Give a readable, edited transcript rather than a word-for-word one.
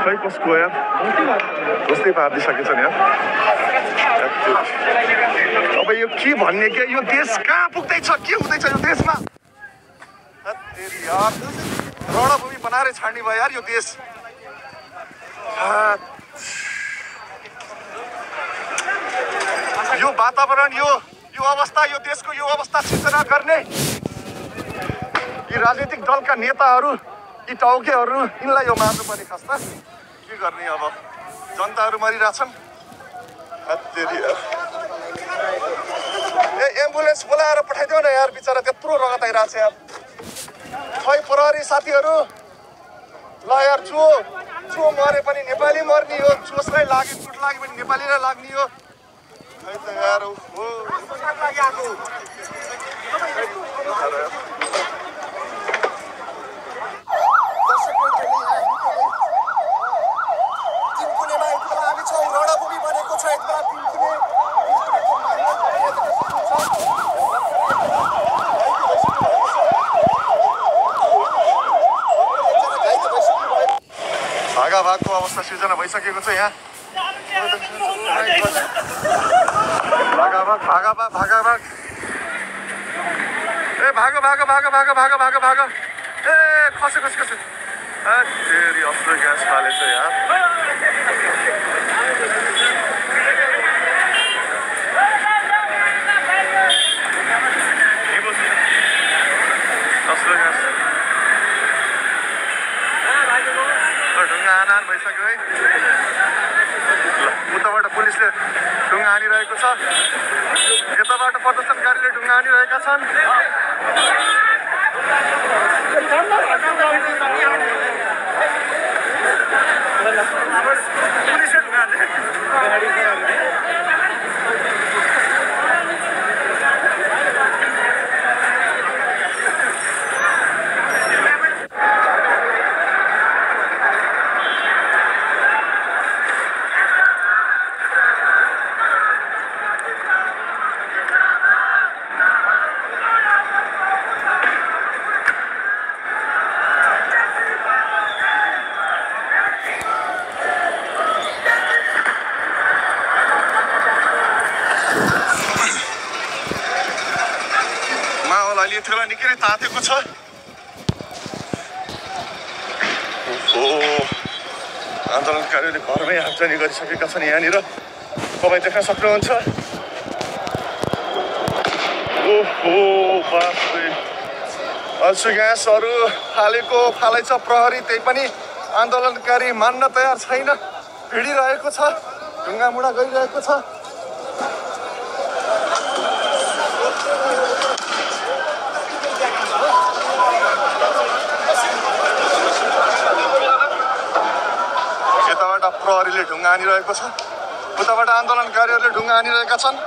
खै कसको यार जस्तै पारिदिइसकेछ नि यार अब यो के भन्ने के यो देश कहाँ पुग्दैछ के हुँदैछ यो देशमा यार रणभूमि बनाएर छाड्ने भयो यार यो देश यो वातावरण यो अवस्था यो देशको यो अवस्था सिर्जना गर्ने यी राजनीतिक दलका नेताहरू यी टाउकेहरू यिनलाई यो मार्नुपर्ने खास त के गर्ने अब जनताहरू मरिरहेछन् ए एम्बुलेन्स बोलाएर पठाइदेऊ न यार बिचरा त्यत्रो रगत आइरहेछ यार खै प्रहरी साथीहरू ल यार जो मरे पनि नेपाली मर्ने हो जोसलाई लाग्यो चोट लाग्यो भने नेपालीलाई लाग्ने हो खै त यार हो रणभूमि बनेको छ भागाभागको अवस्था सिर्जना भइसकेको छ यहाँ भागाभाग ए भाग ए खसे तेरी अस्त्र ग्यास फालेछ यार अस्त्र ग्यास ढुङ्गा हानाहान भइसक्यो है उताबाट पुलिसले ढुङ्गा हानिरहेको छ यताबाट प्रदर्शनकारीले ढुङ्गा हानिरहेका छन् पुलिसले ढुङ्गा यतिखेर निकै नै तातेको छ आन्दोलनकारीहरूले घरमै आगजनी गरिसकेका छन् यहाँनिर तपाईँ देख्न सक्नुहुन्छ ग्यासहरू फालेछ प्रहरी त्यही पनि आन्दोलनकारी मान्न तयार छैन भिडिरहेको छ ढुङ्गामुढा गरिरहेको छ प्रहरीले ढुङ्गा हानिरहेको छ उताबाट आन्दोलनकारीहरूले ढुङ्गा हानिरहेका छन्